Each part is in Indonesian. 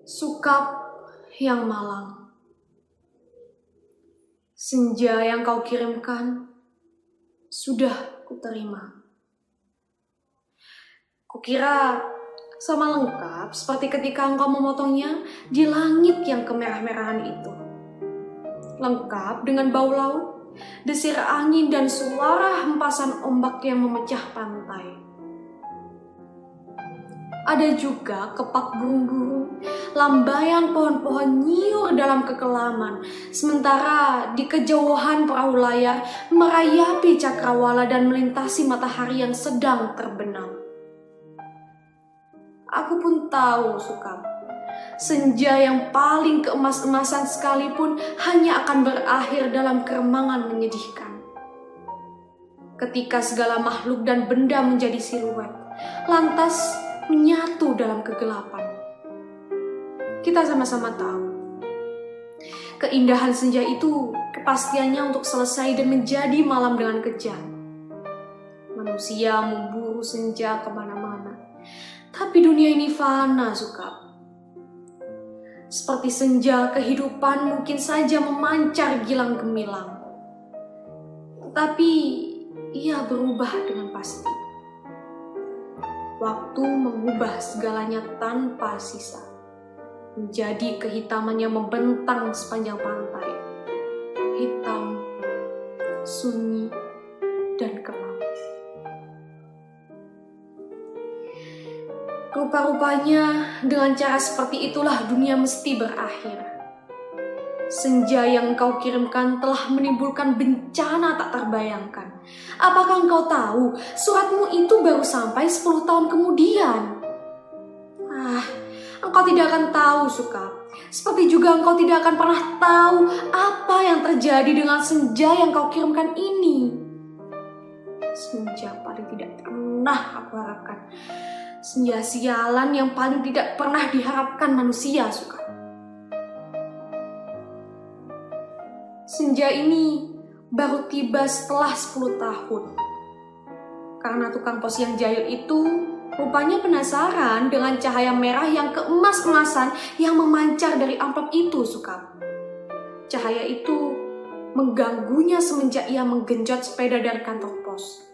Sukap yang malang, senja yang kau kirimkan sudah kuterima. Kukira sama lengkap seperti ketika engkau memotongnya di langit yang kemerah-merahan itu. Lengkap dengan bau laut, desir angin dan suara hempasan ombak yang memecah pantai. Ada juga kepak burung-burung, lambaian pohon-pohon nyiur dalam kekelaman, sementara di kejauhan perahu layar merayapi cakrawala dan melintasi matahari yang sedang terbenam. Aku pun tahu, Sukap, senja yang paling keemas-emasan sekalipun hanya akan berakhir dalam keremangan menyedihkan. Ketika segala makhluk dan benda menjadi siluet, lantas menyatu dalam kegelapan. Kita sama-sama tahu, keindahan senja itu kepastiannya untuk selesai dan menjadi malam dengan kejam. Manusia memburu senja kemana-mana, tapi dunia ini fana, Sukap. Seperti senja, kehidupan mungkin saja memancar gilang gemilang, tetapi ia berubah dengan pasti. Waktu mengubah segalanya tanpa sisa, menjadi kehitaman yang membentang sepanjang pantai. Hitam, sunyi, dan kelam. Rupa-rupanya dengan cara seperti itulah dunia mesti berakhir. Senja yang engkau kirimkan telah menimbulkan bencana tak terbayangkan. Apakah engkau tahu suratmu itu baru sampai 10 tahun kemudian? Engkau tidak akan tahu, Sukap. Seperti juga engkau tidak akan pernah tahu apa yang terjadi dengan senja yang kau kirimkan ini. Senja paling tidak pernah aku harapkan. Senja sialan yang paling tidak pernah diharapkan manusia, Sukap. Senja ini baru tiba setelah 10 tahun. Karena tukang pos yang jahil itu rupanya penasaran dengan cahaya merah yang keemas-emasan yang memancar dari amplop itu, Sukap. Cahaya itu mengganggunya semenjak ia menggenjot sepeda dari kantor pos.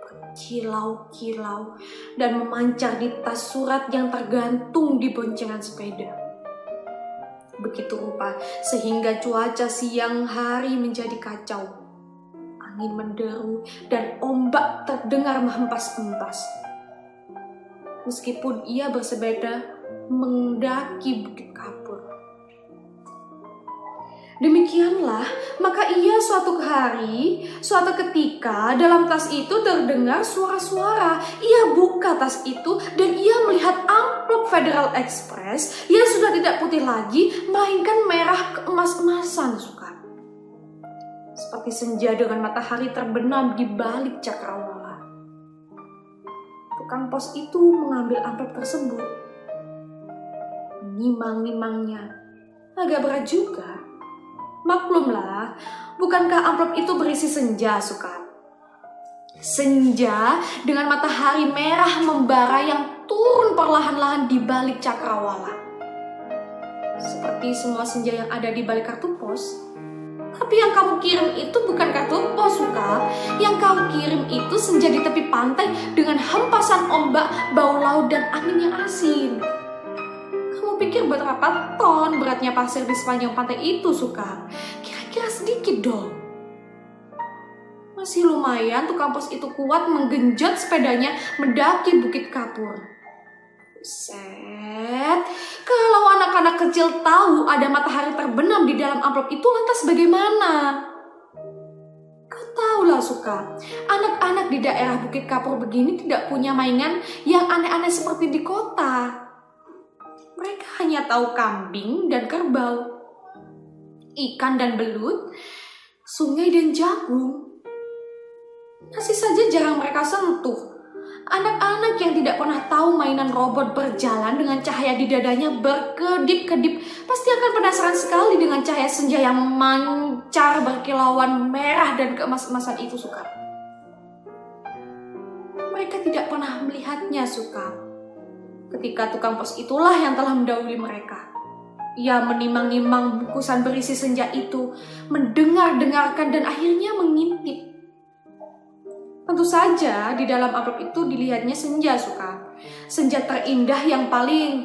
Berkilau-kilau dan memancar di tas surat yang tergantung di boncengan sepeda. Begitu rupa sehingga cuaca siang hari menjadi kacau. Angin menderu dan ombak terdengar menghempas-hempas. Meskipun ia bersepeda mendaki Bukit Kapur. Demikianlah, maka ia suatu ketika dalam tas itu terdengar suara-suara. Ia buka tas itu dan ia melihat amplop Federal Express yang sudah tidak putih lagi, melainkan merah keemas-emasan, Sukap. Seperti senja dengan matahari terbenam di balik cakrawala. Tukang pos itu mengambil amplop tersebut. Menimang-nimangnya agak berat juga. Maklumlah, bukankah amplop itu berisi senja, Sukap? Senja dengan matahari merah membara yang turun perlahan-lahan di balik cakrawala. Seperti semua senja yang ada di balik kartu pos. Tapi yang kamu kirim itu bukan kartu pos, Sukap. Yang kamu kirim itu senja di tepi pantai dengan hempasan ombak, bau laut, dan angin yang asin. Pikir berapa ton beratnya pasir di sepanjang pantai itu, Sukap? Kira-kira sedikit dong. Masih lumayan tukang pos itu kuat menggenjot sepedanya mendaki Bukit Kapur. Buset, kalau anak-anak kecil tahu ada matahari terbenam di dalam amplop itu, lantas bagaimana? Kau tahulah, Sukap, anak-anak di daerah Bukit Kapur begini tidak punya mainan yang aneh-aneh seperti di kota. Mereka hanya tahu kambing dan kerbau, ikan dan belut, sungai dan jagung. Masih saja jarang mereka sentuh. Anak-anak yang tidak pernah tahu mainan robot berjalan dengan cahaya di dadanya berkedip-kedip pasti akan penasaran sekali dengan cahaya senja yang memancar berkilauan merah dan keemas-emasan itu, Sukap. Mereka tidak pernah melihatnya, Sukap. Ketika tukang pos itulah yang telah mendahului mereka. Ia menimang-nimang bungkusan berisi senja itu, mendengar-dengarkan dan akhirnya mengintip. Tentu saja di dalam amplop itu dilihatnya senja, Suka. Senja terindah yang paling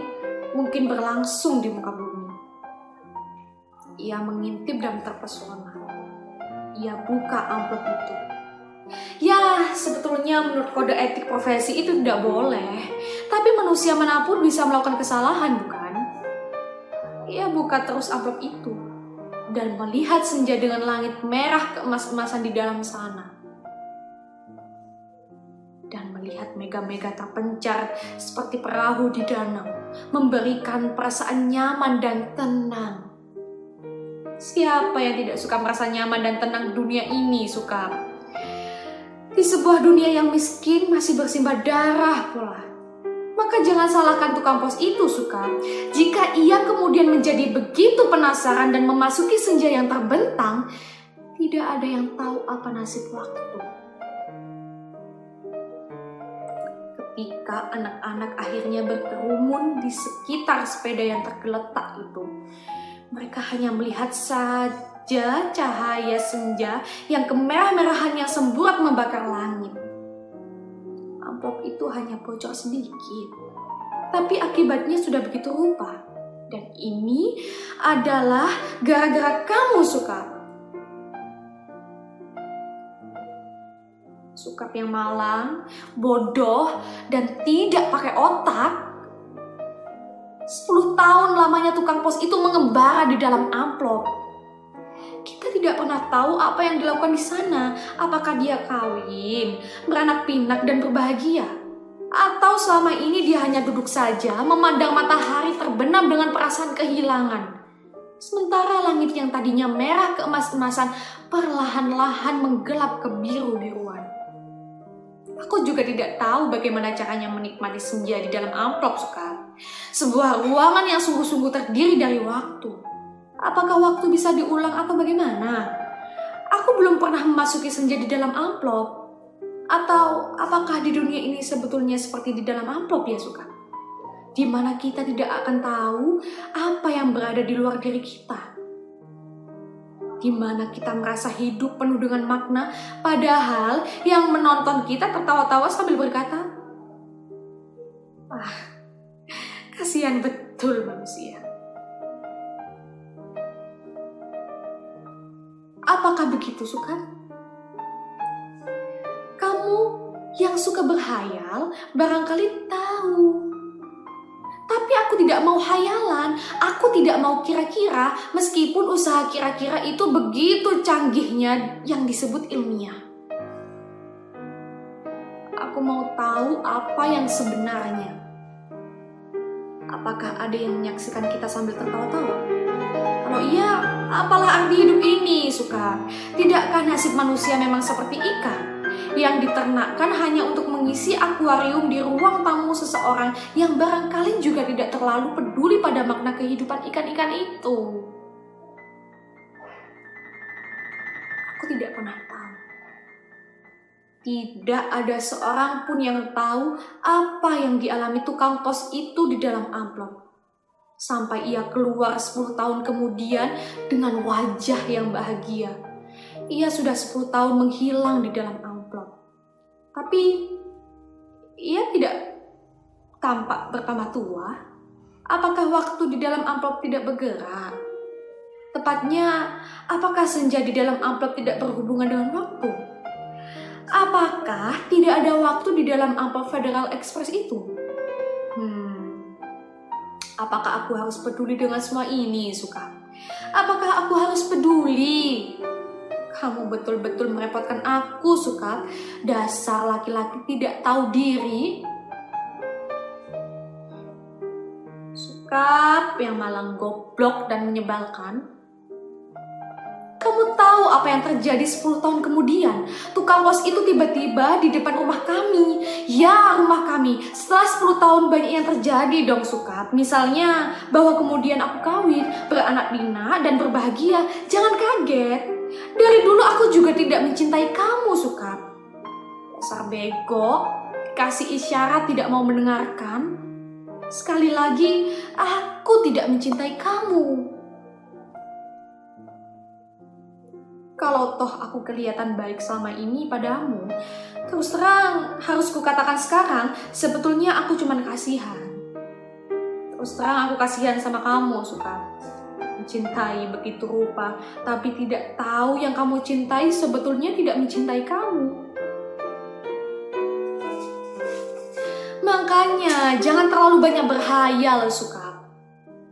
mungkin berlangsung di muka bumi. Ia mengintip dan terpesona. Ia buka amplop itu. Ya, sebetulnya menurut kode etik profesi itu tidak boleh. Tapi manusia manapun bisa melakukan kesalahan, bukan? Ia buka terus amplop itu dan melihat senja dengan langit merah keemas-emasan di dalam sana. Dan melihat mega-mega terpencar seperti perahu di danau, memberikan perasaan nyaman dan tenang. Siapa yang tidak suka merasa nyaman dan tenang di dunia ini, Suka? Di sebuah dunia yang miskin masih bersimbah darah pula. Maka jangan salahkan tukang pos itu, Suka. Jika ia kemudian menjadi begitu penasaran dan memasuki senja yang terbentang, tidak ada yang tahu apa nasib waktu. Ketika anak-anak akhirnya berkerumun di sekitar sepeda yang tergeletak itu, mereka hanya melihat saja cahaya senja yang kemerah-merahan yang semburat membakar langit. Amplop itu hanya bocor sedikit, tapi akibatnya sudah begitu rupa. Dan ini adalah gara-gara kamu, Suka. Sukap yang malang, bodoh, dan tidak pakai otak. 10 tahun lamanya tukang pos itu mengembara di dalam amplop. Kita tidak pernah tahu apa yang dilakukan di sana. Apakah dia kawin, beranak pinak dan berbahagia? Atau selama ini dia hanya duduk saja memandang matahari terbenam dengan perasaan kehilangan. Sementara langit yang tadinya merah keemas-emasan perlahan-lahan menggelap ke biru-biruan. Aku juga tidak tahu bagaimana caranya menikmati senja di dalam amplop, Suka. Sebuah ruangan yang sungguh-sungguh terdiri dari waktu. Apakah waktu bisa diulang atau bagaimana? Aku belum pernah memasuki senja di dalam amplop. Atau apakah di dunia ini sebetulnya seperti di dalam amplop ya, Suka? Di mana kita tidak akan tahu apa yang berada di luar diri kita. Di mana kita merasa hidup penuh dengan makna, padahal yang menonton kita tertawa-tawa sambil berkata, kasihan betul manusia. Apakah begitu, Suka? Kamu yang suka berhayal barangkali tahu. Tapi aku tidak mau hayalan, aku tidak mau kira-kira, meskipun usaha kira-kira itu begitu canggihnya yang disebut ilmiah. Aku mau tahu apa yang sebenarnya. Apakah ada yang menyaksikan kita sambil tertawa-tawa? Kalau iya, apalah arti hidup ini, Suka? Tidakkah nasib manusia memang seperti ikan yang diternakkan hanya untuk mengisi akuarium di ruang tamu seseorang yang barangkali juga tidak terlalu peduli pada makna kehidupan ikan-ikan itu? Aku tidak pernah tahu. Tidak ada seorang pun yang tahu apa yang dialami tukang pos itu di dalam amplop. Sampai ia keluar 10 tahun kemudian dengan wajah yang bahagia. Ia sudah 10 tahun menghilang di dalam amplop. Tapi ia tidak tampak bertambah tua. Apakah waktu di dalam amplop tidak bergerak? Tepatnya, apakah senja di dalam amplop tidak berhubungan dengan waktu? Apakah tidak ada waktu di dalam amplop Federal Express itu? Apakah aku harus peduli dengan semua ini, Suka? Apakah aku harus peduli? Kamu betul-betul merepotkan aku, Suka. Dasar laki-laki tidak tahu diri. Sukap yang malang, goblok dan menyebalkan. Kamu tahu apa yang terjadi 10 tahun kemudian? Tukang pos itu tiba-tiba di depan rumah kami. Ya, rumah kami. Setelah 10 tahun banyak yang terjadi dong, Sukap. Misalnya bahwa kemudian aku kawin, beranak pinak dan berbahagia. Jangan kaget. Dari dulu aku juga tidak mencintai kamu, Sukap. Dasar bego, kasih isyarat tidak mau mendengarkan. Sekali lagi, aku tidak mencintai kamu. Kalau toh aku kelihatan baik selama ini padamu, terus terang harus kukatakan sekarang, sebetulnya aku cuma kasihan. Terus terang aku kasihan sama kamu, Suka. Mencintai begitu rupa, tapi tidak tahu yang kamu cintai sebetulnya tidak mencintai kamu. Makanya jangan terlalu banyak berhayal, Suka.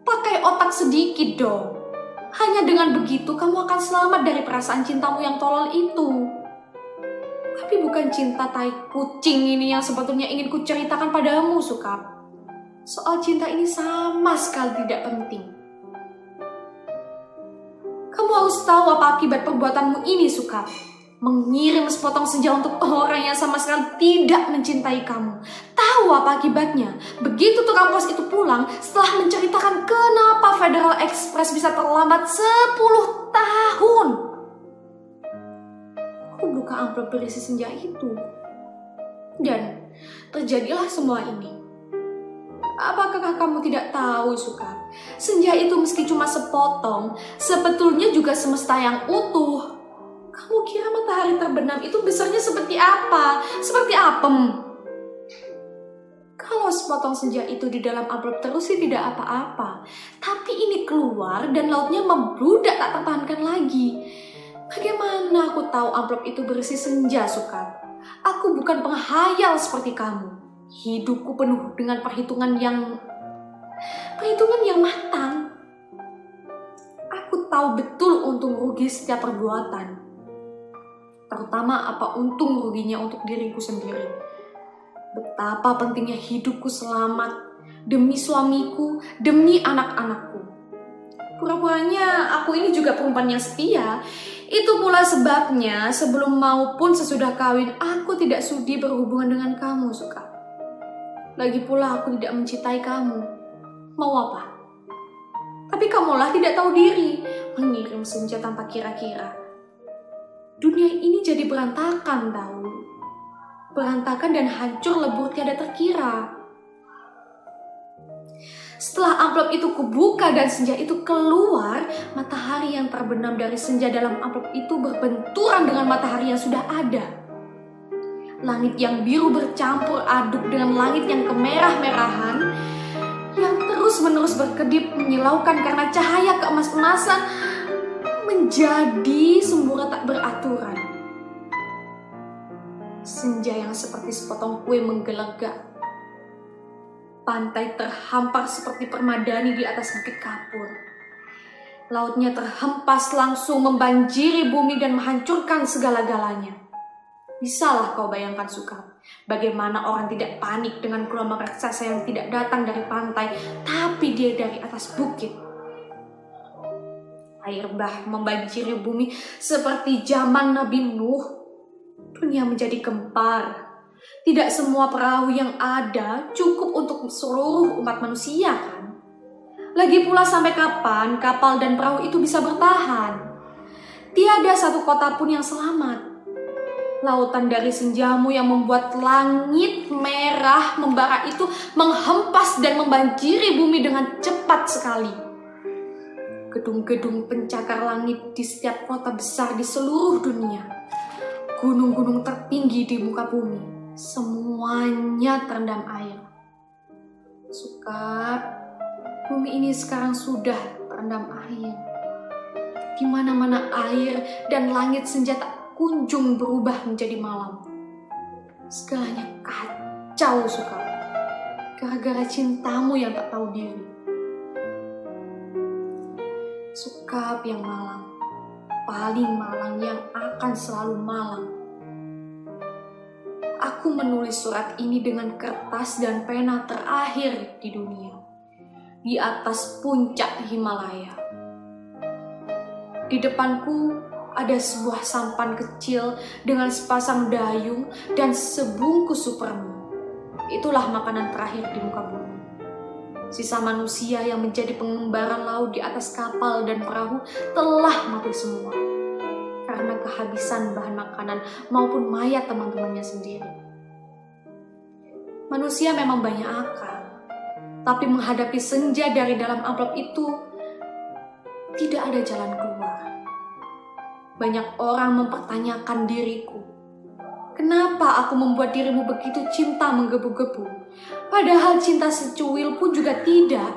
Pakai otak sedikit dong. Hanya dengan begitu kamu akan selamat dari perasaan cintamu yang tolol itu. Tapi bukan cinta tai kucing ini yang sebetulnya ingin kuceritakan padamu, Suka. Soal cinta ini sama sekali tidak penting. Kamu harus tahu apa akibat perbuatanmu ini, Suka. Mengirim sepotong senja untuk orang yang sama sekali tidak mencintai kamu. Tahu apa akibatnya? Begitu tukang pos itu pulang setelah menceritakan kenapa Federal Express bisa terlambat 10 tahun. Aku buka amplop berisi senja itu. Dan terjadilah semua ini. Apakah kamu tidak tahu, Suka? Senja itu meski cuma sepotong, sebetulnya juga semesta yang utuh. Kamu kira matahari terbenam itu besarnya seperti apa? Seperti apem. Kalau sepotong senja itu di dalam amplop terus sih tidak apa-apa. Tapi ini keluar dan lautnya membludak tak tertahankan lagi. Bagaimana aku tahu amplop itu berisi senja, Suka? Aku bukan penghayal seperti kamu. Hidupku penuh dengan perhitungan yang matang. Aku tahu betul untung rugi setiap perbuatan. Terutama apa untung ruginya untuk diriku sendiri. Betapa pentingnya hidupku selamat demi suamiku, demi anak-anakku. Pura-puranya aku ini juga perempuan yang setia. Itu pula sebabnya sebelum maupun sesudah kawin aku tidak sudi berhubungan dengan kamu, Suka. Lagi pula aku tidak mencintai kamu. Mau apa? Tapi kamulah tidak tahu diri, mengirim senja tanpa kira-kira. Dunia ini jadi berantakan tahu. Berantakan dan hancur lebur tiada terkira. Setelah amplop itu kubuka dan senja itu keluar, matahari yang terbenam dari senja dalam amplop itu berbenturan dengan matahari yang sudah ada. Langit yang biru bercampur aduk dengan langit yang kemerah-merahan, yang terus-menerus berkedip menyilaukan karena cahaya keemas-emasan, menjadi sembura tak beraturan. Senja yang seperti sepotong kue menggelegak. Pantai terhampar seperti permadani di atas bukit kapur. Lautnya terhempas langsung membanjiri bumi dan menghancurkan segala-galanya. Bisalah kau bayangkan, Suka, bagaimana orang tidak panik dengan gelombang raksasa yang tidak datang dari pantai, tapi dia dari atas bukit. Air bah membanjiri bumi seperti zaman Nabi Nuh. Dunia menjadi gempar. Tidak semua perahu yang ada cukup untuk seluruh umat manusia, kan? Lagi pula sampai kapan kapal dan perahu itu bisa bertahan? Tiada satu kota pun yang selamat. Lautan dari senjamu yang membuat langit merah membara itu menghempas dan membanjiri bumi dengan cepat sekali. Gedung-gedung pencakar langit di setiap kota besar di seluruh dunia. Gunung-gunung tertinggi di muka bumi, semuanya terendam air. Suka, bumi ini sekarang sudah terendam air. Di mana-mana air dan langit senja tak kunjung berubah menjadi malam. Segalanya kacau, Suka. Gara-gara cintamu yang tak tahu diri. Sukap yang malang, paling malang yang akan selalu malang. Aku menulis surat ini dengan kertas dan pena terakhir di dunia, di atas puncak Himalaya. Di depanku ada sebuah sampan kecil dengan sepasang dayung dan sebungkus supermi. Itulah makanan terakhir di muka bumi. Sisa manusia yang menjadi pengembara laut di atas kapal dan perahu telah mati semua karena kehabisan bahan makanan maupun mayat teman-temannya sendiri. Manusia memang banyak akal, Tapi menghadapi senja dari dalam amplop itu, tidak ada jalan keluar. Banyak orang mempertanyakan diriku. Kenapa aku membuat dirimu begitu cinta menggebu-gebu? Padahal cinta secuil pun juga tidak.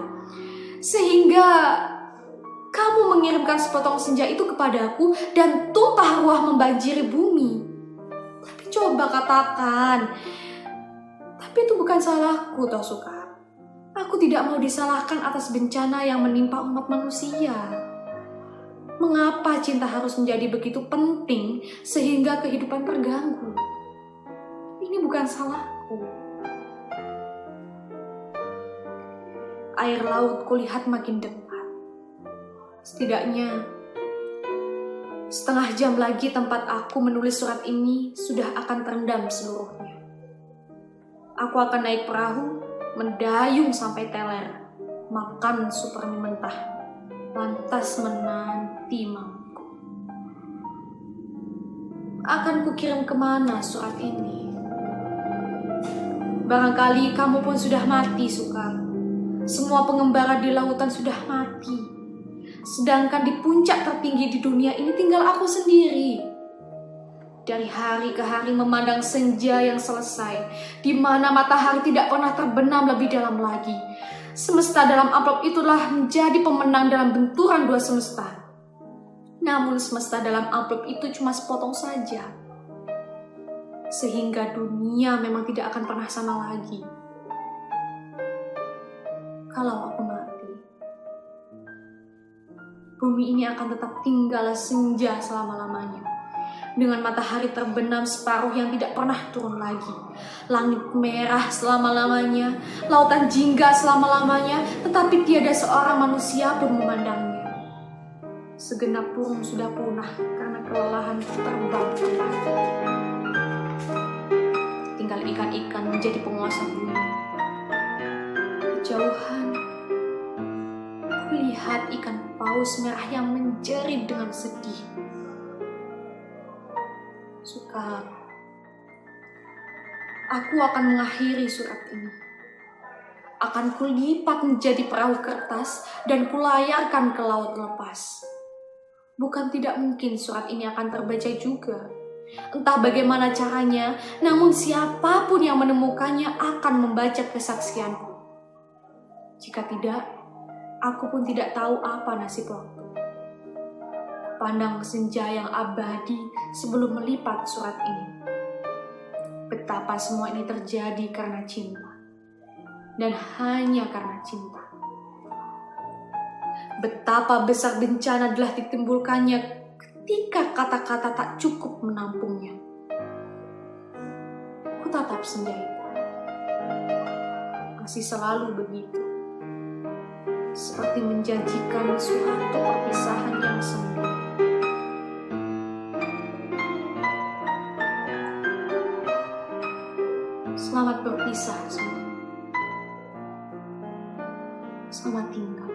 Sehingga kamu mengirimkan sepotong senja itu kepadaku dan tumpah ruah membanjiri bumi. Tapi coba katakan, tapi itu bukan salahku, toh Suka. Aku tidak mau disalahkan atas bencana yang menimpa umat manusia. Mengapa cinta harus menjadi begitu penting sehingga kehidupan terganggu? Ini bukan salahku. Air laut kulihat makin dekat. Setidaknya setengah jam lagi tempat aku menulis surat ini sudah akan terendam seluruhnya. Aku akan naik perahu, mendayung sampai teler, makan super mie mentah, lantas menanti mangku. Akan kukirim kemana surat ini? Barangkali kamu pun sudah mati, Suka. Semua pengembara di lautan sudah mati. Sedangkan di puncak tertinggi di dunia ini tinggal aku sendiri. Dari hari ke hari memandang senja yang selesai, di mana matahari tidak pernah terbenam lebih dalam lagi. Semesta dalam amplop itulah menjadi pemenang dalam benturan dua semesta. Namun semesta dalam amplop itu cuma sepotong saja. Sehingga dunia memang tidak akan pernah sama lagi. Kalau aku mati, bumi ini akan tetap tinggal senja selama-lamanya. Dengan matahari terbenam separuh yang tidak pernah turun lagi. Langit merah selama-lamanya, lautan jingga selama-lamanya, tetapi tiada seorang manusia pun memandangnya. Segenap burung sudah punah karena kelelahan terbang kembali. Tinggal ikan-ikan menjadi penguasa bumi. Kejauhan, kulihat ikan paus merah yang menjerit dengan sedih. Suka, aku akan mengakhiri surat ini. Akan kulipat menjadi perahu kertas dan kulayarkan ke laut lepas. Bukan tidak mungkin surat ini akan terbaca juga. Entah bagaimana caranya, namun siapapun yang menemukannya akan membaca kesaksianku. Jika tidak, aku pun tidak tahu apa nasib waktu. Pandang senja yang abadi sebelum melipat surat ini. Betapa semua ini terjadi karena cinta. Dan hanya karena cinta. Betapa besar bencana telah ditimbulkannya ketika kata-kata tak cukup menampungnya. Ku tatap senja itu. Masih selalu begitu. Seperti menjanjikan suatu perpisahan yang semu. Selamat berpisah semua. Selamat tinggal.